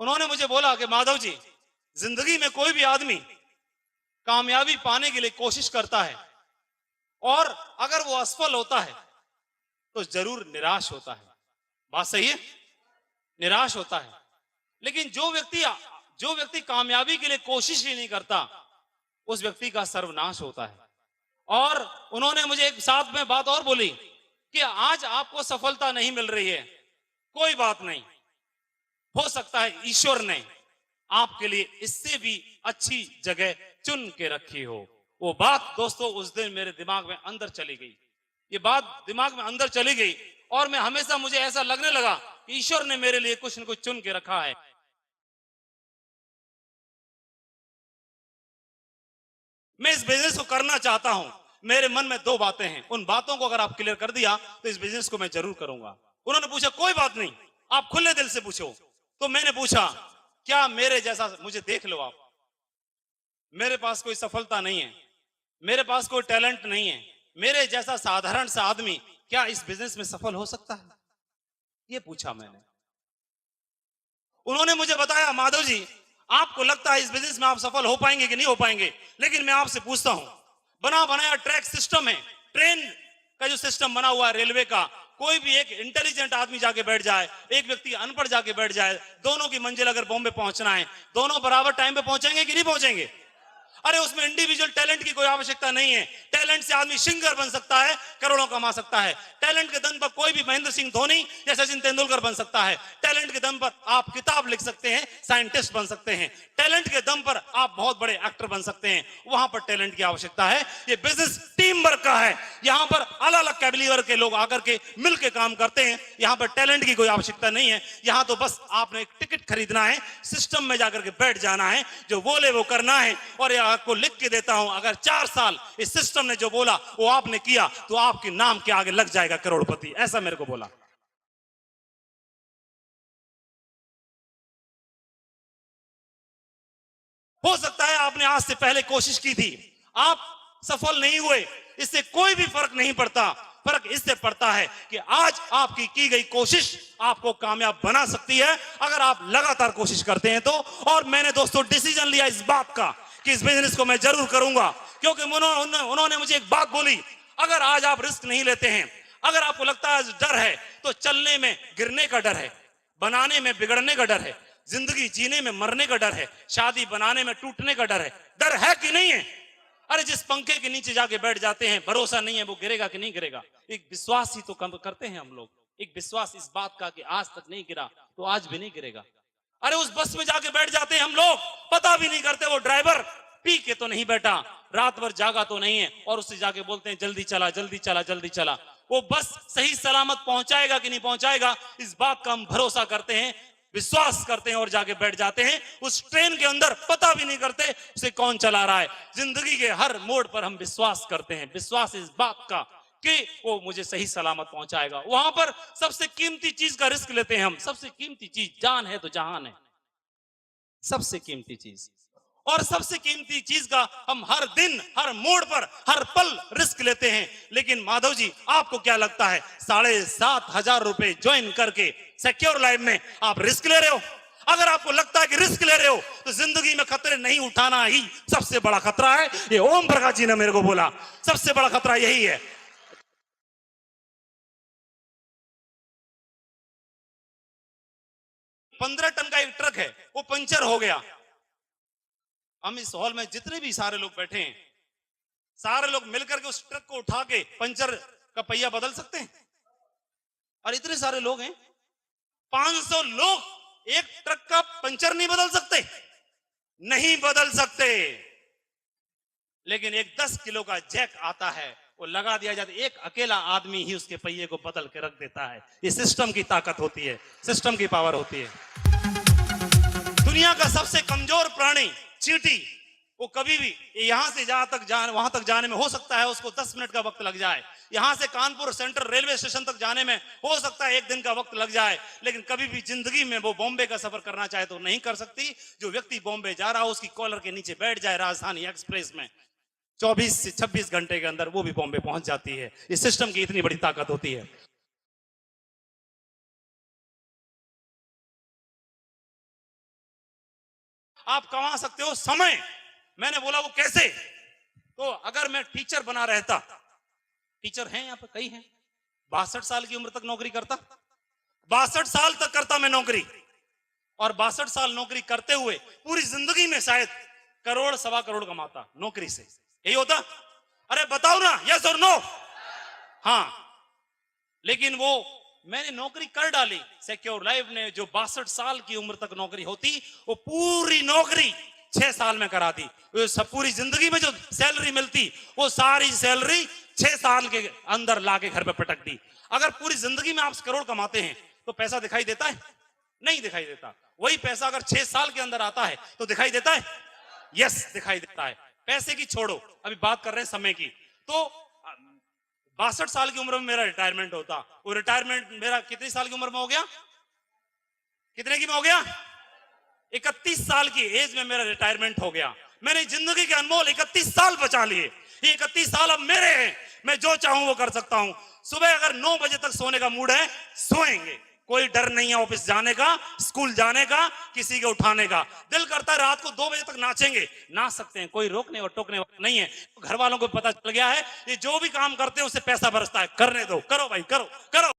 उन्होंने मुझे बोला कि माधव जी, जिंदगी में कोई भी आदमी कामयाबी पाने के लिए कोशिश करता है और अगर वो असफल होता है तो जरूर निराश होता है। बात सही है, निराश होता है। लेकिन जो व्यक्ति कामयाबी के लिए कोशिश ही नहीं करता, उस व्यक्ति का सर्वनाश होता है। और उन्होंने मुझे एक साथ में बात और बोली कि आज आपको सफलता नहीं मिल रही है, कोई बात नहीं, हो सकता है ईश्वर ने आपके लिए इससे भी अच्छी जगह चुन के रखी हो। वो बात दोस्तों उस दिन मेरे दिमाग में अंदर चली गई, ये बात दिमाग में अंदर चली गई और मैं हमेशा, मुझे ऐसा लगने लगा कि ईश्वर ने मेरे लिए कुछ न कुछ चुन के रखा है। मैं इस बिजनेस को करना चाहता हूं। मेरे मन में दो बातें हैं, उन बातों को अगर आप क्लियर कर दिया तो इस बिजनेस को मैं जरूर करूंगा। उन्होंने पूछा कोई बात नहीं, आप खुले दिल से पूछो। तो मैंने पूछा क्या मेरे जैसा, मुझे देख लो आप, मेरे पास कोई सफलता नहीं है, मेरे पास कोई टैलेंट नहीं है, मेरे जैसा साधारण सा आदमी क्या इस बिजनेस में सफल हो सकता है? ये पूछा मैंने। उन्होंने मुझे बताया माधव जी, आपको लगता है इस बिजनेस में आप सफल हो पाएंगे कि नहीं हो पाएंगे, लेकिन मैं आपसे पूछता हूं, बना बनाया ट्रैक सिस्टम है, ट्रेन का जो सिस्टम बना हुआ है रेलवे का, कोई भी एक इंटेलिजेंट आदमी जाके बैठ जाए, एक व्यक्ति अनपढ़ जाके बैठ जाए, दोनों की मंजिल अगर बॉम्बे पहुंचना है, दोनों बराबर टाइम पे पहुंचेंगे कि नहीं पहुंचेंगे? अरे उसमें इंडिविजुअल टैलेंट की कोई आवश्यकता नहीं है। टैलेंट से आदमी सिंगर बन सकता है, करोड़ों कमा सकता है। टैलेंट के दम पर कोई भी महेंद्र सिंह धोनी या सचिन तेंदुलकर बन सकता है। टैलेंट के दम पर आप किताब लिख सकते हैं, साइंटिस्ट बन सकते हैं। टैलेंट के दम पर आप बहुत बड़े एक्टर बन सकते हैं। वहां पर टैलेंट की आवश्यकता है। ये बिजनेस टीम वर्क का है। यहां पर अलग अलग कैबिलियर के लोग आकर के मिलकर काम करते हैं। यहां पर टैलेंट की कोई आवश्यकता नहीं है। यहां तो बस आपने एक टिकट खरीदना है, सिस्टम में जाकर के बैठ जाना है, जो बोले वो करना है। और आपको लिख के देता हूं, अगर 4 साल इस सिस्टम ने जो बोला वो आपने किया तो आपके नाम के आगे लग जाएगा करोड़पति। ऐसा मेरे को बोला। हो सकता है आपने आज से पहले कोशिश की थी, आप सफल नहीं हुए, इससे कोई भी फर्क नहीं पड़ता। फर्क इससे पड़ता है कि आज आपकी की गई कोशिश आपको कामयाब बना सकती है, अगर आप लगातार कोशिश करते हैं तो। और मैंने दोस्तों डिसीजन लिया इस बात का कि इस बिजनेस को मैं जरूर करूंगा, क्योंकि उन्होंने मुझे एक बात बोली, अगर आज आप रिस्क नहीं लेते हैं, अगर आपको लगता है डर है, तो चलने में गिरने का डर है, बनाने में बिगड़ने का डर है, जिंदगी जीने में मरने का डर है, शादी बनाने में टूटने का डर है। डर है कि नहीं है? अरे जिस पंखे के नीचे जाके बैठ जाते हैं, भरोसा नहीं है वो गिरेगा कि नहीं गिरेगा। एक विश्वास ही तो कम करते हैं हम लोग, एक विश्वास इस बात का कि आज तक नहीं गिरा तो आज भी नहीं गिरेगा। अरे उस बस में जाके बैठ जाते हैं हम लोग, पता भी नहीं करते वो ड्राइवर पी के तो नहीं बैठा, रात भर जागा तो नहीं है, और उससे जाके बोलते हैं जल्दी चला जल्दी चला जल्दी चला। वो बस सही सलामत पहुंचाएगा कि नहीं पहुंचाएगा, इस बात का हम भरोसा करते हैं, विश्वास करते हैं और जाके बैठ जाते हैं। उस ट्रेन के अंदर पता भी नहीं करते उसे कौन चला रहा है। जिंदगी के हर मोड़ पर हम विश्वास करते हैं, विश्वास इस बात का कि वो मुझे सही सलामत पहुंचाएगा। वहां पर सबसे कीमती चीज का रिस्क लेते हैं हम। सबसे कीमती चीज जान है तो जहान है, सबसे कीमती चीज। और सबसे कीमती चीज का हम हर दिन, हर मोड़ पर, हर पल रिस्क लेते हैं। लेकिन माधव जी, आपको क्या लगता है 7,500 रुपए ज्वाइन करके सिक्योर लाइफ में आप रिस्क ले रहे हो? अगर आपको लगता है कि रिस्क ले रहे हो तो जिंदगी में खतरे नहीं उठाना ही सबसे बड़ा खतरा है। ये ओम प्रकाश जी ने मेरे को बोला, सबसे बड़ा खतरा यही है। 15 टन का एक ट्रक है, वो पंचर हो गया। हम इस हॉल में जितने भी सारे लोग बैठे हैं, सारे लोग मिलकर के उस ट्रक को उठा के पंचर का पहिया बदल सकते हैं? और इतने सारे लोग हैं, 500 लोग एक ट्रक का पंचर नहीं बदल सकते, नहीं बदल सकते। लेकिन एक 10 किलो का जैक आता है, वो लगा दिया जाता है, एक अकेला आदमी ही उसके पहिए को बदल के रख देता है। ये सिस्टम की ताकत होती है, सिस्टम की पावर होती है। दुनिया का सबसे कमजोर प्राणी चींटी, वो कभी भी यहां से वहां तक जाने में हो सकता है उसको 10 मिनट का वक्त लग जाए। यहां से कानपुर सेंट्रल रेलवे स्टेशन तक जाने में हो सकता है 1 दिन का वक्त लग जाए, लेकिन कभी भी जिंदगी में वो बॉम्बे का सफर करना चाहे तो नहीं कर सकती। जो व्यक्ति बॉम्बे जा रहा हो, उसकी कॉलर के नीचे बैठ जाए राजधानी एक्सप्रेस में, 24 से 26 घंटे के अंदर वो भी बॉम्बे पहुंच जाती है। इस सिस्टम की इतनी बड़ी ताकत होती है। आप कमा सकते हो समय। मैंने बोला वो कैसे? तो अगर मैं टीचर बना रहता, टीचर हैं यहाँ पे कई हैं, 62 साल की उम्र तक नौकरी करता, 62 साल तक करता मैं नौकरी, और 62 साल नौकरी करते हुए पूरी जिंदगी में शायद करोड़ सवा करोड़ कमाता नौकरी से। यही होता? अरे बताओ ना, यस और नो? हाँ, लेकिन वो मैंने नौकरी कर डाली। सिक्योर लाइफ ने जो 62 साल की उम्र तक नौकरी होती, वो पूरी नौकरी 6 साल में करा दी। सब पूरी जिंदगी में जो सैलरी मिलती, वो सारी सैलरी 6 साल के अंदर लाके घर पे पटक दी। अगर पूरी जिंदगी में आप करोड़ कमाते हैं तो पैसा दिखाई देता है? नहीं दिखाई देता। वही पैसा अगर 6 साल के अंदर आता है तो दिखाई देता है? यस, दिखाई देता है। पैसे की छोड़ो, अभी बात कर रहे हैं समय की। तो 62 साल की उम्र में मेरा रिटायरमेंट होता। वो रिटायरमेंट मेरा कितनी साल की उम्र में हो गया? कितने की में हो गया? 31 साल की एज में मेरा रिटायरमेंट हो गया। मैंने जिंदगी के अनमोल 31 साल बचा लिए। ये 31 साल अब मेरे हैं, मैं जो चाहूं वो कर सकता हूं। सुबह अगर 9 बजे तक सोने का मूड है, सोएंगे, कोई डर नहीं है ऑफिस जाने का, स्कूल जाने का, किसी के उठाने का। दिल करता है रात को 2 बजे तक नाचेंगे, नाच सकते हैं, कोई रोकने और टोकने वाला नहीं है। घर वालों को पता चल गया है, ये जो भी काम करते हैं उससे पैसा बरसता है। करने दो, करो भाई, करो करो।